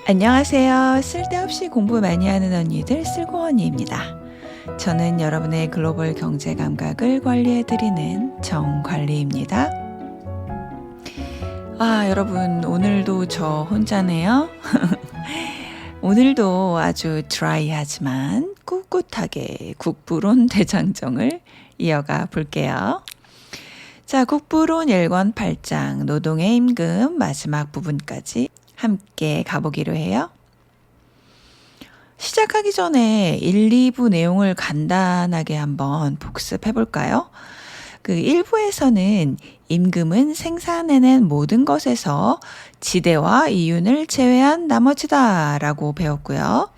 안녕하세요. 쓸데없이 공부 많이 하는 언니들 쓸고 언니입니다. 저는 여러분의 글로벌 경제 감각을 관리해드리는 정관리입니다. 여러분 오늘도 저 혼자네요. 오늘도 아주 드라이하지만 꿋꿋하게 국부론 대장정을 이어가 볼게요. 자, 국부론 1권 8장 노동의 임금 마지막 부분까지 함께 가보기로 해요. 시작하기 전에 1, 2부 내용을 간단하게 한번 복습해 볼까요? 1부에서는 임금은 생산해낸 모든 것에서 지대와 이윤을 제외한 나머지다 라고 배웠고요.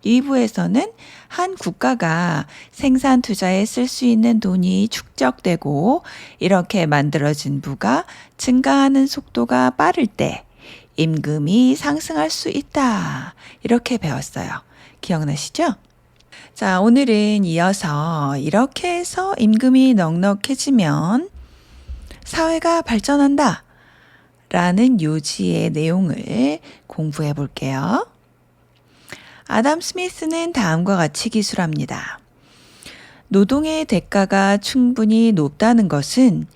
2부에서는 한 국가가 생산 투자에 쓸 수 있는 돈이 축적되고 이렇게 만들어진 부가 증가하는 속도가 빠를 때 임금이 상승할 수 있다. 이렇게 배웠어요. 기억나시죠? 자, 오늘은 이어서 이렇게 해서 임금이 넉넉해지면 사회가 발전한다. 라는 요지의 내용을 공부해 볼게요. 아담 스미스는 다음과 같이 기술합니다. 노동의 대가가 충분히 높다는 것은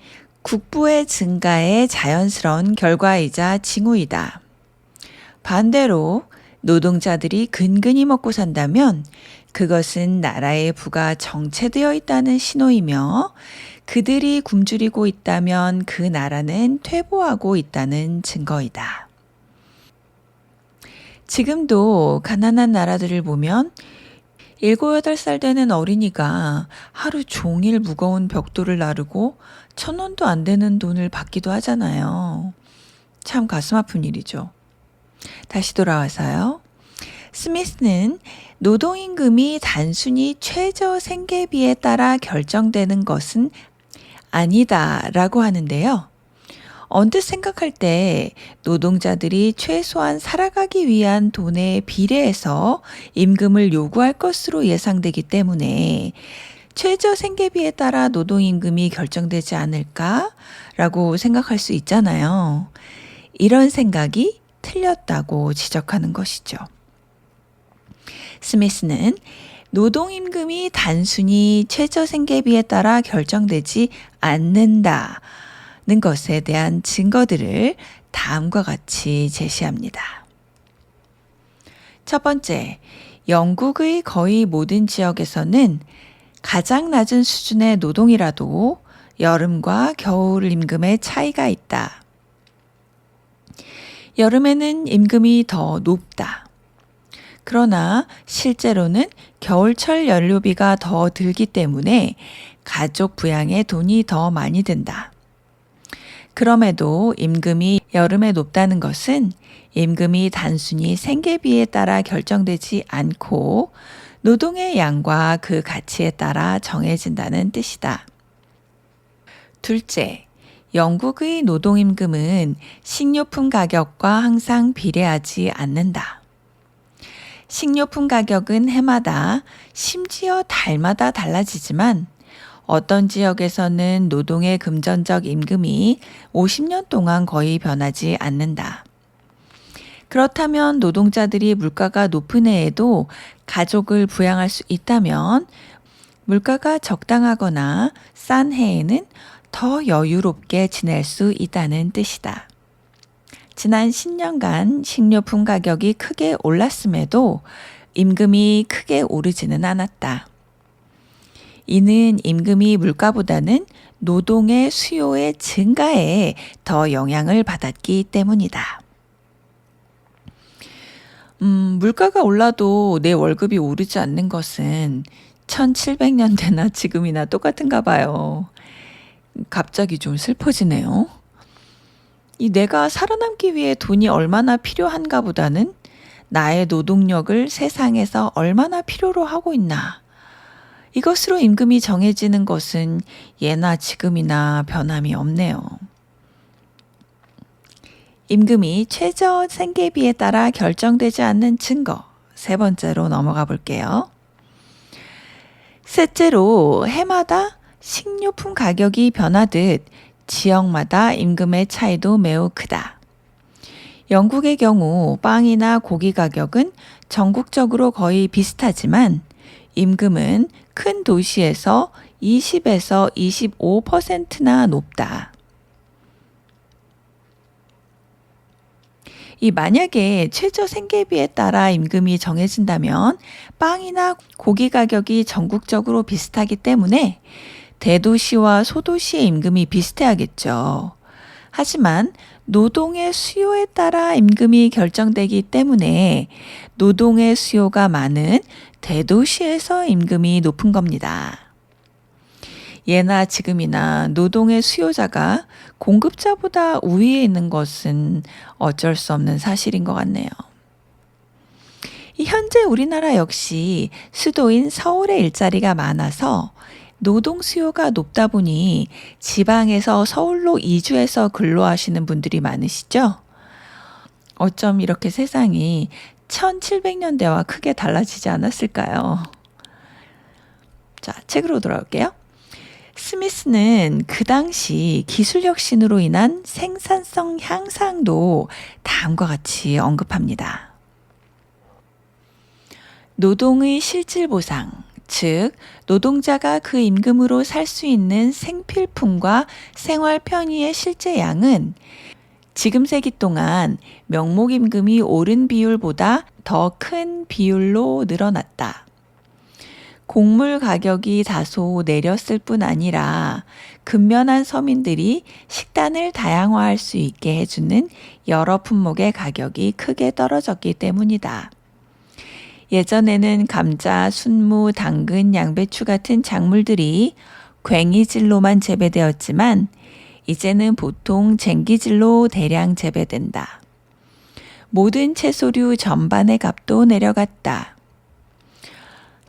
국부의 증가의 자연스러운 결과이자 징후이다. 반대로 노동자들이 근근히 먹고 산다면 그것은 나라의 부가 정체되어 있다는 신호이며 그들이 굶주리고 있다면 그 나라는 퇴보하고 있다는 증거이다. 지금도 가난한 나라들을 보면 7, 8살 되는 어린이가 하루 종일 무거운 벽돌을 나르고 1,000원도 안 되는 돈을 받기도 하잖아요. 참 가슴 아픈 일이죠. 다시 돌아와서요. 스미스는 노동임금이 단순히 최저 생계비에 따라 결정되는 것은 아니다 라고 하는데요. 언뜻 생각할 때 노동자들이 최소한 살아가기 위한 돈에 비례해서 임금을 요구할 것으로 예상되기 때문에 최저 생계비에 따라 노동임금이 결정되지 않을까라고 생각할 수 있잖아요. 이런 생각이 틀렸다고 지적하는 것이죠. 스미스는 노동임금이 단순히 최저 생계비에 따라 결정되지 않는다는 것에 대한 증거들을 다음과 같이 제시합니다. 첫 번째, 영국의 거의 모든 지역에서는 가장 낮은 수준의 노동이라도 여름과 겨울 임금의 차이가 있다. 여름에는 임금이 더 높다. 그러나 실제로는 겨울철 연료비가 더 들기 때문에 가족 부양에 돈이 더 많이 든다. 그럼에도 임금이 여름에 높다는 것은 임금이 단순히 생계비에 따라 결정되지 않고 노동의 양과 그 가치에 따라 정해진다는 뜻이다. 둘째, 영국의 노동임금은 식료품 가격과 항상 비례하지 않는다. 식료품 가격은 해마다 심지어 달마다 달라지지만 어떤 지역에서는 노동의 금전적 임금이 50년 동안 거의 변하지 않는다. 그렇다면 노동자들이 물가가 높은 해에도 가족을 부양할 수 있다면 물가가 적당하거나 싼 해에는 더 여유롭게 지낼 수 있다는 뜻이다. 지난 10년간 식료품 가격이 크게 올랐음에도 임금이 크게 오르지는 않았다. 이는 임금이 물가보다는 노동의 수요의 증가에 더 영향을 받았기 때문이다. 물가가 올라도 내 월급이 오르지 않는 것은 1700년대나 지금이나 똑같은가 봐요. 갑자기 좀 슬퍼지네요. 내가 살아남기 위해 돈이 얼마나 필요한가 보다는 나의 노동력을 세상에서 얼마나 필요로 하고 있나. 이것으로 임금이 정해지는 것은 예나 지금이나 변함이 없네요. 임금이 최저 생계비에 따라 결정되지 않는 증거, 세 번째로 넘어가 볼게요. 셋째로 해마다 식료품 가격이 변하듯 지역마다 임금의 차이도 매우 크다. 영국의 경우 빵이나 고기 가격은 전국적으로 거의 비슷하지만 임금은 큰 도시에서 20에서 25%나 높다. 만약에 최저 생계비에 따라 임금이 정해진다면 빵이나 고기 가격이 전국적으로 비슷하기 때문에 대도시와 소도시의 임금이 비슷해야겠죠. 하지만 노동의 수요에 따라 임금이 결정되기 때문에 노동의 수요가 많은 대도시에서 임금이 높은 겁니다. 예나 지금이나 노동의 수요자가 공급자보다 우위에 있는 것은 어쩔 수 없는 사실인 것 같네요. 현재 우리나라 역시 수도인 서울에 일자리가 많아서 노동 수요가 높다 보니 지방에서 서울로 이주해서 근로하시는 분들이 많으시죠? 어쩜 이렇게 세상이 1700년대와 크게 달라지지 않았을까요? 자, 책으로 돌아올게요. 스미스는 그 당시 기술 혁신으로 인한 생산성 향상도 다음과 같이 언급합니다. 노동의 실질 보상, 즉 노동자가 그 임금으로 살 수 있는 생필품과 생활 편의의 실제 양은 지금 세기 동안 명목임금이 오른 비율보다 더 큰 비율로 늘어났다. 곡물 가격이 다소 내렸을 뿐 아니라 근면한 서민들이 식단을 다양화할 수 있게 해주는 여러 품목의 가격이 크게 떨어졌기 때문이다. 예전에는 감자, 순무, 당근, 양배추 같은 작물들이 괭이질로만 재배되었지만 이제는 보통 쟁기질로 대량 재배된다. 모든 채소류 전반의 값도 내려갔다.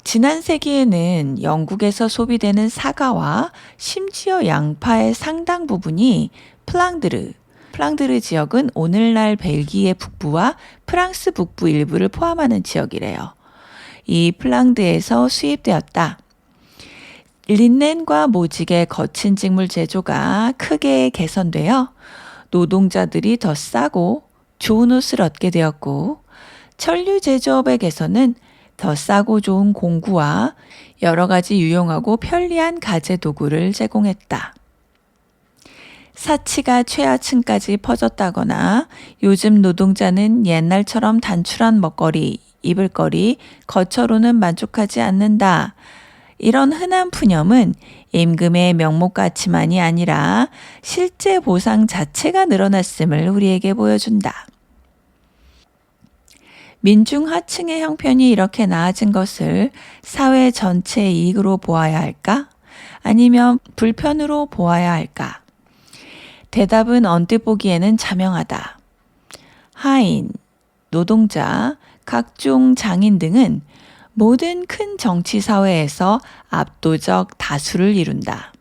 지난 세기에는 영국에서 소비되는 사과와 심지어 양파의 상당 부분이 플랑드르 지역은 오늘날 벨기에 북부와 프랑스 북부 일부를 포함하는 지역이래요. 이 플랑드에서 수입되었다. 린넨과 모직의 거친 직물 제조가 크게 개선되어 노동자들이 더 싸고 좋은 옷을 얻게 되었고, 천류 제조업의 개선은 더 싸고 좋은 공구와 여러 가지 유용하고 편리한 가재 도구를 제공했다. 사치가 최하층까지 퍼졌다거나 요즘 노동자는 옛날처럼 단출한 먹거리, 입을거리, 거처로는 만족하지 않는다. 이런 흔한 푸념은 임금의 명목 가치만이 아니라 실제 보상 자체가 늘어났음을 우리에게 보여준다. 민중 하층의 형편이 이렇게 나아진 것을 사회 전체의 이익으로 보아야 할까? 아니면 불편으로 보아야 할까? 대답은 언뜻 보기에는 자명하다. 하인, 노동자, 각종 장인 등은 모든 큰 정치 사회에서 압도적 다수를 이룬다.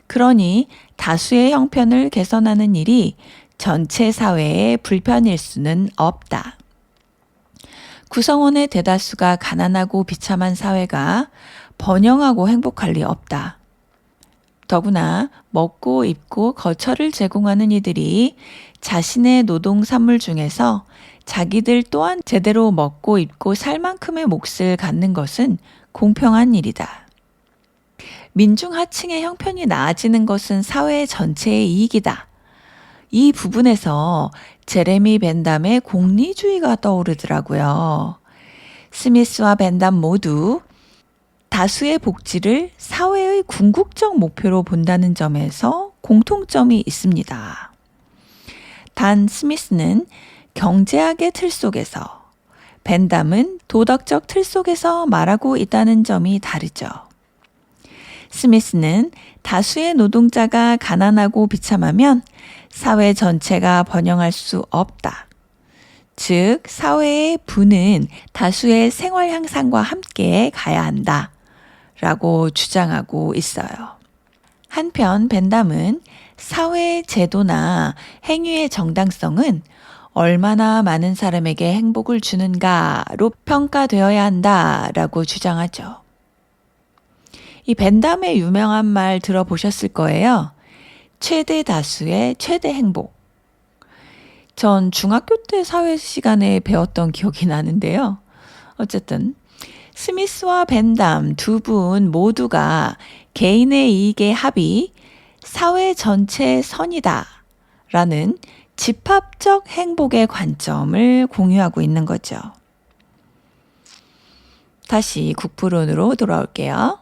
그러니 다수의 형편을 개선하는 일이 전체 사회의 불편일 수는 없다. 구성원의 대다수가 가난하고 비참한 사회가 번영하고 행복할 리 없다. 더구나 먹고 입고 거처를 제공하는 이들이 자신의 노동 산물 중에서 자기들 또한 제대로 먹고 입고 살 만큼의 몫을 갖는 것은 공평한 일이다. 민중 하층의 형편이 나아지는 것은 사회 전체의 이익이다. 이 부분에서 제레미 벤담의 공리주의가 떠오르더라고요. 스미스와 벤담 모두 다수의 복지를 사회의 궁극적 목표로 본다는 점에서 공통점이 있습니다. 단 스미스는 경제학의 틀 속에서, 벤담은 도덕적 틀 속에서 말하고 있다는 점이 다르죠. 스미스는 다수의 노동자가 가난하고 비참하면 사회 전체가 번영할 수 없다. 즉, 사회의 부는 다수의 생활 향상과 함께 가야 한다. 라고 주장하고 있어요. 한편 벤담은 사회의 제도나 행위의 정당성은 얼마나 많은 사람에게 행복을 주는가로 평가되어야 한다라고 주장하죠. 이 벤담의 유명한 말 들어보셨을 거예요. 최대 다수의 최대 행복. 전 중학교 때 사회 시간에 배웠던 기억이 나는데요. 어쨌든 스미스와 벤담 두 분 모두가 개인의 이익의 합이 사회 전체의 선이다 라는 집합적 행복의 관점을 공유하고 있는 거죠. 다시 국부론으로 돌아올게요.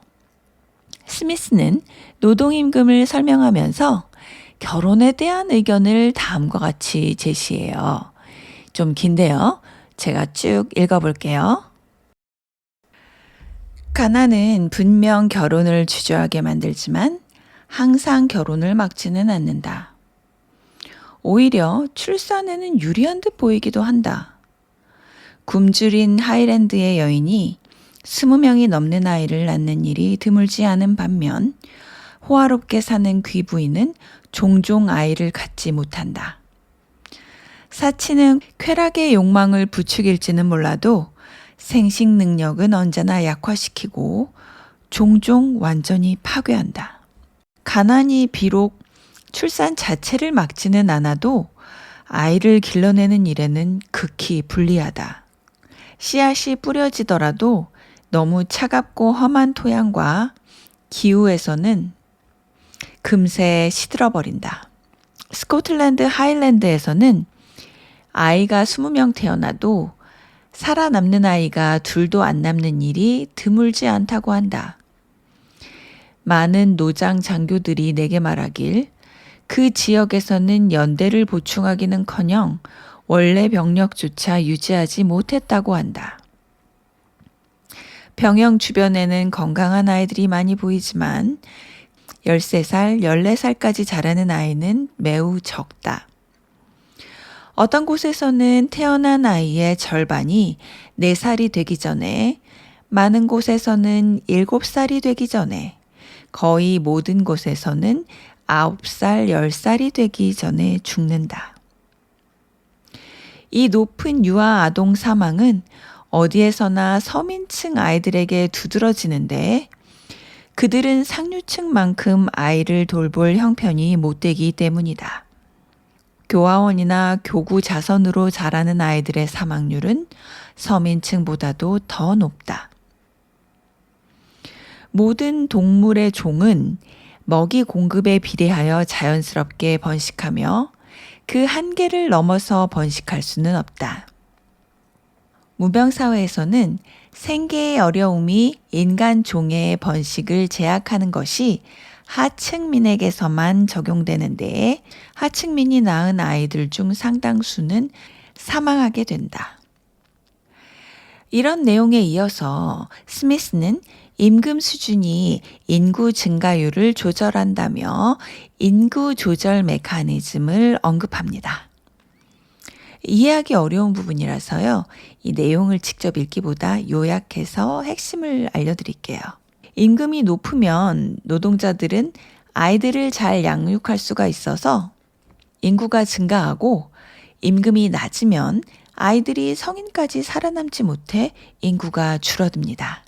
스미스는 노동임금을 설명하면서 결혼에 대한 의견을 다음과 같이 제시해요. 좀 긴데요. 제가 쭉 읽어볼게요. 가난은 분명 결혼을 주저하게 만들지만 항상 결혼을 막지는 않는다. 오히려 출산에는 유리한 듯 보이기도 한다. 굶주린 하일랜드의 여인이 20명이 넘는 아이를 낳는 일이 드물지 않은 반면 호화롭게 사는 귀부인은 종종 아이를 갖지 못한다. 사치는 쾌락의 욕망을 부추길지는 몰라도 생식 능력은 언제나 약화시키고 종종 완전히 파괴한다. 가난이 비록 출산 자체를 막지는 않아도 아이를 길러내는 일에는 극히 불리하다. 씨앗이 뿌려지더라도 너무 차갑고 험한 토양과 기후에서는 금세 시들어버린다. 스코틀랜드 하일랜드에서는 아이가 20명 태어나도 살아남는 아이가 둘도 안 남는 일이 드물지 않다고 한다. 많은 노장 장교들이 내게 말하길 그 지역에서는 연대를 보충하기는커녕 원래 병력조차 유지하지 못했다고 한다. 병영 주변에는 건강한 아이들이 많이 보이지만 13살, 14살까지 자라는 아이는 매우 적다. 어떤 곳에서는 태어난 아이의 절반이 4살이 되기 전에, 많은 곳에서는 7살이 되기 전에, 거의 모든 곳에서는 9살, 10살이 되기 전에 죽는다. 이 높은 유아 아동 사망은 어디에서나 서민층 아이들에게 두드러지는데 그들은 상류층만큼 아이를 돌볼 형편이 못되기 때문이다. 교화원이나 교구 자선으로 자라는 아이들의 사망률은 서민층보다도 더 높다. 모든 동물의 종은 먹이 공급에 비례하여 자연스럽게 번식하며 그 한계를 넘어서 번식할 수는 없다. 무병사회에서는 생계의 어려움이 인간 종의 번식을 제약하는 것이 하층민에게서만 적용되는데 하층민이 낳은 아이들 중 상당수는 사망하게 된다. 이런 내용에 이어서 스미스는 임금 수준이 인구 증가율을 조절한다며 인구 조절 메커니즘을 언급합니다. 이해하기 어려운 부분이라서요. 이 내용을 직접 읽기보다 요약해서 핵심을 알려드릴게요. 임금이 높으면 노동자들은 아이들을 잘 양육할 수가 있어서 인구가 증가하고 임금이 낮으면 아이들이 성인까지 살아남지 못해 인구가 줄어듭니다.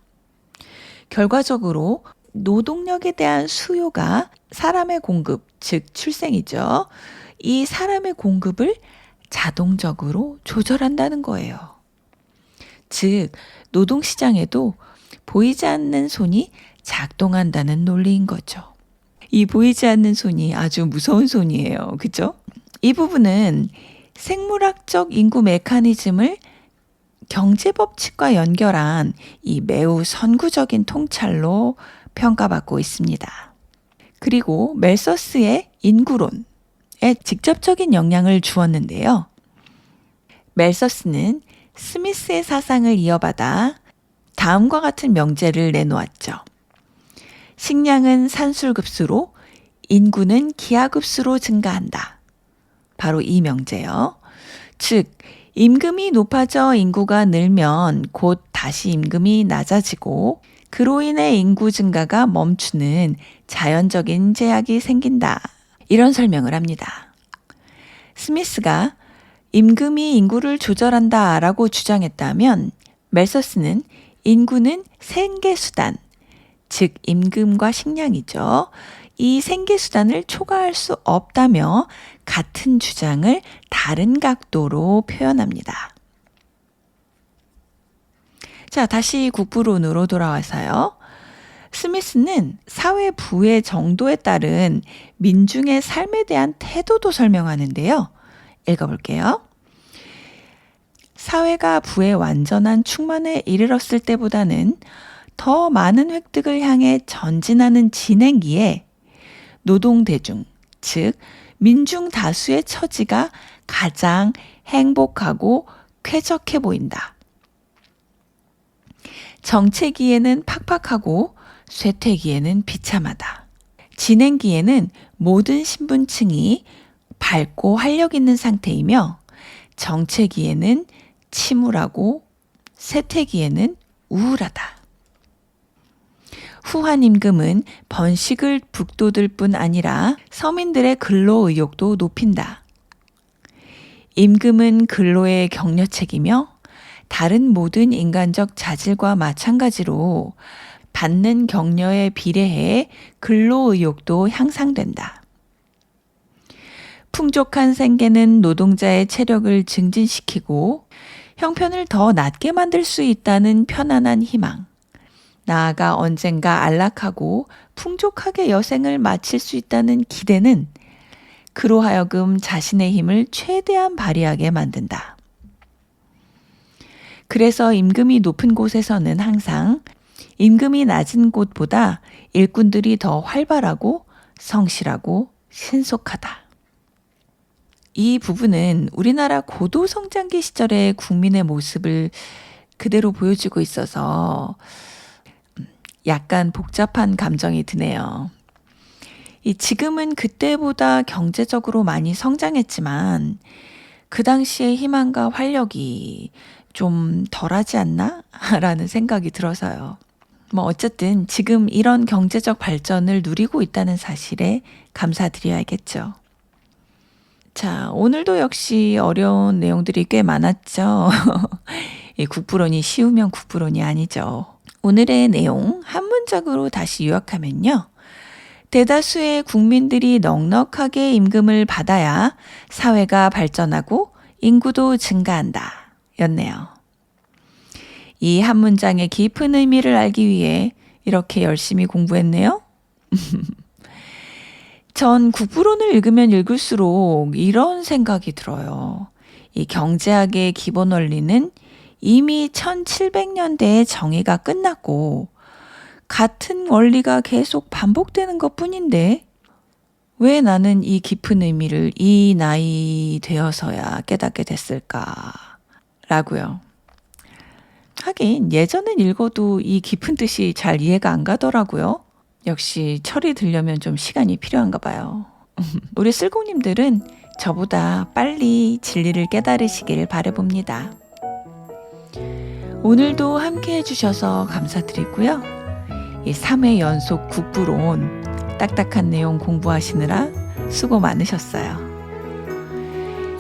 결과적으로 노동력에 대한 수요가 사람의 공급, 즉 출생이죠. 이 사람의 공급을 자동적으로 조절한다는 거예요. 즉, 노동시장에도 보이지 않는 손이 작동한다는 논리인 거죠. 이 보이지 않는 손이 아주 무서운 손이에요. 그죠? 이 부분은 생물학적 인구 메커니즘을 경제법칙과 연결한 이 매우 선구적인 통찰로 평가받고 있습니다. 그리고 멜서스의 인구론에 직접적인 영향을 주었는데요. 멜서스는 스미스의 사상을 이어받아 다음과 같은 명제를 내놓았죠. 식량은 산술급수로, 인구는 기하급수로 증가한다. 바로 이 명제요. 즉, 임금이 높아져 인구가 늘면 곧 다시 임금이 낮아지고 그로 인해 인구 증가가 멈추는 자연적인 제약이 생긴다. 이런 설명을 합니다. 스미스가 임금이 인구를 조절한다 라고 주장했다면 멜서스는 인구는 생계수단, 즉 임금과 식량이죠. 이 생계수단을 초과할 수 없다며 같은 주장을 다른 각도로 표현합니다. 자, 다시 국부론으로 돌아와서요. 스미스는 사회 부의 정도에 따른 민중의 삶에 대한 태도도 설명하는데요. 읽어볼게요. 사회가 부의 완전한 충만에 이르렀을 때보다는 더 많은 획득을 향해 전진하는 진행기에 노동대중, 즉 민중 다수의 처지가 가장 행복하고 쾌적해 보인다. 정체기에는 팍팍하고 쇠퇴기에는 비참하다. 진행기에는 모든 신분층이 밝고 활력 있는 상태이며 정체기에는 침울하고 쇠퇴기에는 우울하다. 후한 임금은 번식을 북돋을 뿐 아니라 서민들의 근로 의욕도 높인다. 임금은 근로의 격려책이며 다른 모든 인간적 자질과 마찬가지로 받는 격려에 비례해 근로 의욕도 향상된다. 풍족한 생계는 노동자의 체력을 증진시키고 형편을 더 낮게 만들 수 있다는 편안한 희망, 나아가 언젠가 안락하고 풍족하게 여생을 마칠 수 있다는 기대는 그로 하여금 자신의 힘을 최대한 발휘하게 만든다. 그래서 임금이 높은 곳에서는 항상 임금이 낮은 곳보다 일꾼들이 더 활발하고 성실하고 신속하다. 이 부분은 우리나라 고도성장기 시절의 국민의 모습을 그대로 보여주고 있어서 약간 복잡한 감정이 드네요. 지금은 그때보다 경제적으로 많이 성장했지만 그 당시의 희망과 활력이 좀 덜하지 않나? 라는 생각이 들어서요. 어쨌든 지금 이런 경제적 발전을 누리고 있다는 사실에 감사드려야겠죠. 자, 오늘도 역시 어려운 내용들이 꽤 많았죠. 이 국부론이 쉬우면 국부론이 아니죠. 오늘의 내용 한 문장으로 다시 요약하면요. 대다수의 국민들이 넉넉하게 임금을 받아야 사회가 발전하고 인구도 증가한다. 였네요. 이 한 문장의 깊은 의미를 알기 위해 이렇게 열심히 공부했네요. 전 국부론을 읽으면 읽을수록 이런 생각이 들어요. 이 경제학의 기본 원리는 이미 1700년대에 정의가 끝났고 같은 원리가 계속 반복되는 것뿐인데 왜 나는 이 깊은 의미를 이 나이 되어서야 깨닫게 됐을까? 라고요. 하긴 예전엔 읽어도 이 깊은 뜻이 잘 이해가 안 가더라고요. 역시 철이 들려면 좀 시간이 필요한가 봐요. 우리 쓸공님들은 저보다 빨리 진리를 깨달으시길 바라봅니다. 오늘도 함께 해주셔서 감사드리고요. 이 3회 연속 국부론 딱딱한 내용 공부하시느라 수고 많으셨어요.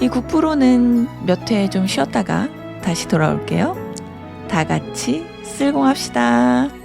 이 국부론은 몇 회 좀 쉬었다가 다시 돌아올게요. 다 같이 쓸공합시다.